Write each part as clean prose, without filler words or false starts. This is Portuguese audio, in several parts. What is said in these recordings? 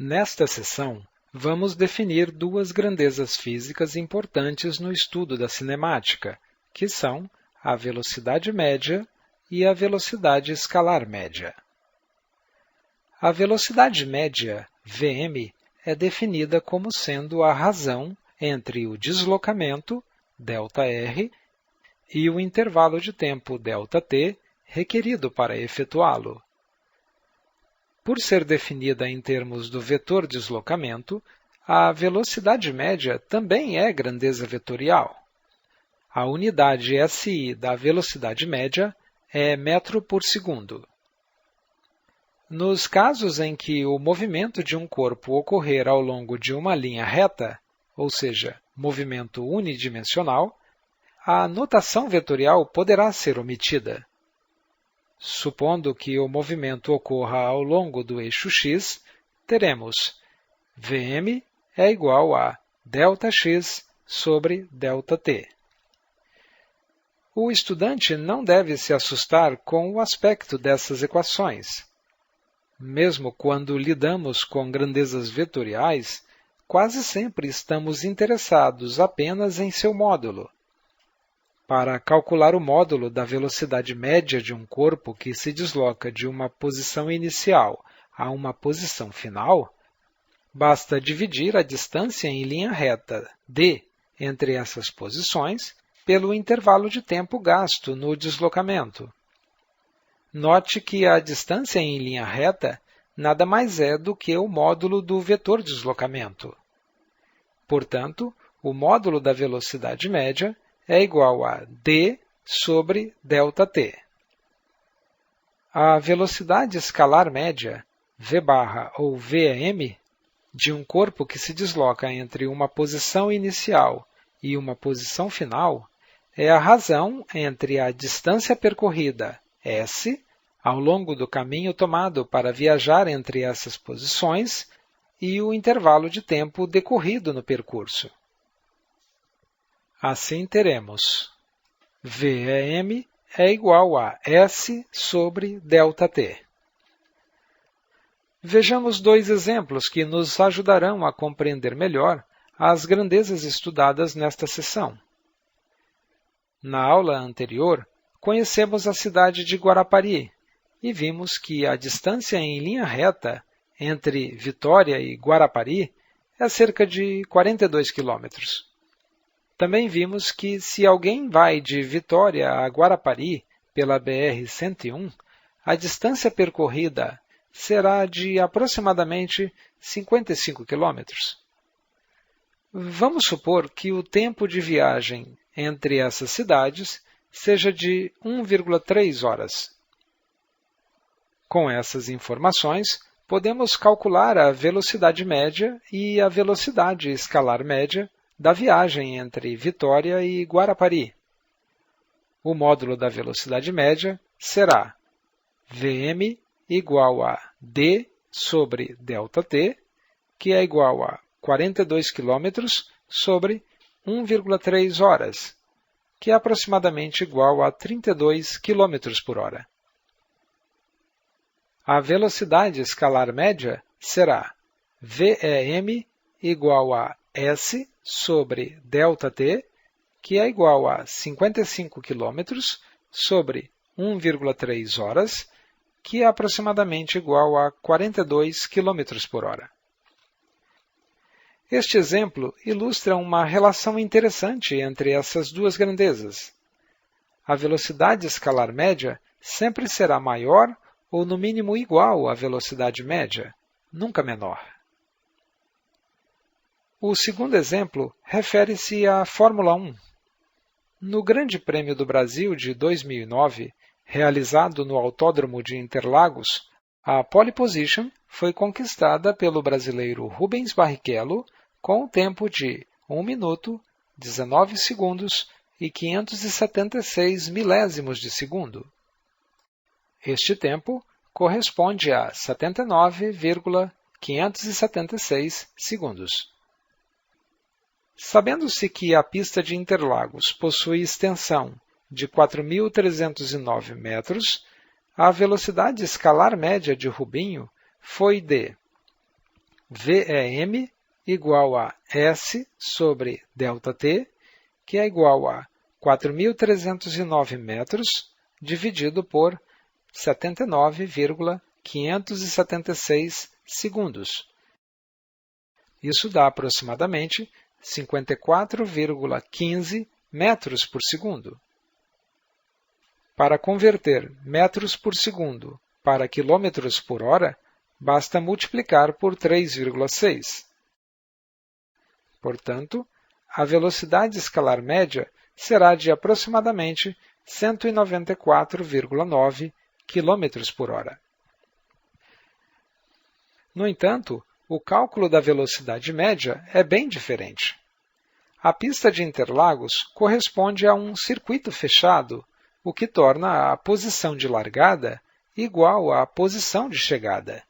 Nesta seção, vamos definir duas grandezas físicas importantes no estudo da cinemática, que são a velocidade média e a velocidade escalar média. A velocidade média, Vm, é definida como sendo a razão entre o deslocamento, ΔR, e o intervalo de tempo, ΔT, requerido para efetuá-lo. Por ser definida em termos do vetor deslocamento, a velocidade média também é grandeza vetorial. A unidade SI da velocidade média é metro por segundo. Nos casos em que o movimento de um corpo ocorrer ao longo de uma linha reta, ou seja, movimento unidimensional, a notação vetorial poderá ser omitida. Supondo que o movimento ocorra ao longo do eixo x, teremos Vm é igual a ΔX sobre ΔT. O estudante não deve se assustar com o aspecto dessas equações. Mesmo quando lidamos com grandezas vetoriais, quase sempre estamos interessados apenas em seu módulo. Para calcular o módulo da velocidade média de um corpo que se desloca de uma posição inicial a uma posição final, basta dividir a distância em linha reta d entre essas posições pelo intervalo de tempo gasto no deslocamento. Note que a distância em linha reta nada mais é do que o módulo do vetor deslocamento. Portanto, o módulo da velocidade média é igual a d sobre ΔT. A velocidade escalar média, v barra ou Vm, de um corpo que se desloca entre uma posição inicial e uma posição final, é a razão entre a distância percorrida, s, ao longo do caminho tomado para viajar entre essas posições, e o intervalo de tempo decorrido no percurso. Assim teremos Vm é igual a S sobre ΔT. Vejamos dois exemplos que nos ajudarão a compreender melhor as grandezas estudadas nesta seção. Na aula anterior, conhecemos a cidade de Guarapari e vimos que a distância em linha reta entre Vitória e Guarapari é cerca de 42 quilômetros. Também vimos que, se alguém vai de Vitória a Guarapari pela BR-101, a distância percorrida será de aproximadamente 55 quilômetros. Vamos supor que o tempo de viagem entre essas cidades seja de 1,3 horas. Com essas informações, podemos calcular a velocidade média e a velocidade escalar média da viagem entre Vitória e Guarapari. O módulo da velocidade média será Vm igual a d sobre ΔT, que é igual a 42 km sobre 1,3 horas, que é aproximadamente igual a 32 km por hora. A velocidade escalar média será Vem igual a S sobre ΔT, que é igual a 55 km sobre 1,3 horas, que é aproximadamente igual a 42 km por hora. Este exemplo ilustra uma relação interessante entre essas duas grandezas. A velocidade escalar média sempre será maior ou no mínimo igual à velocidade média, nunca menor. O segundo exemplo refere-se à Fórmula 1. No Grande Prêmio do Brasil de 2009, realizado no Autódromo de Interlagos, a pole position foi conquistada pelo brasileiro Rubens Barrichello com o tempo de 1 minuto, 19 segundos e 576 milésimos de segundo. Este tempo corresponde a 79,576 segundos. Sabendo-se que a pista de Interlagos possui extensão de 4.309 metros, a velocidade escalar média de Rubinho foi de Vem igual a S sobre ΔT, que é igual a 4.309 metros dividido por 79,576 segundos. Isso dá aproximadamente 54,15 metros por segundo. Para converter metros por segundo para quilômetros por hora, basta multiplicar por 3,6. Portanto, a velocidade escalar média será de aproximadamente 194,9 km por hora. No entanto, o cálculo da velocidade média é bem diferente. A pista de Interlagos corresponde a um circuito fechado, o que torna a posição de largada igual à posição de chegada.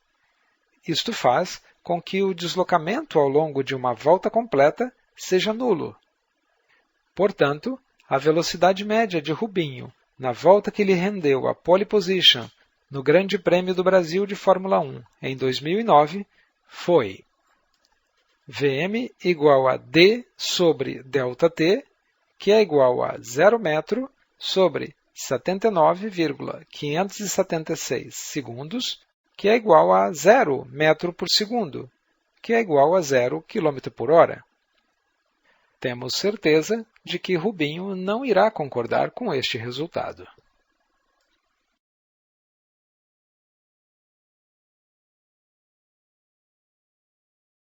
Isto faz com que o deslocamento ao longo de uma volta completa seja nulo. Portanto, a velocidade média de Rubinho, na volta que lhe rendeu a pole position no Grande Prêmio do Brasil de Fórmula 1 em 2009, foi Vm igual a d sobre ΔT, que é igual a 0 metro sobre 79,576 segundos, que é igual a 0 metro por segundo, que é igual a 0 km por hora. Temos certeza de que Rubinho não irá concordar com este resultado.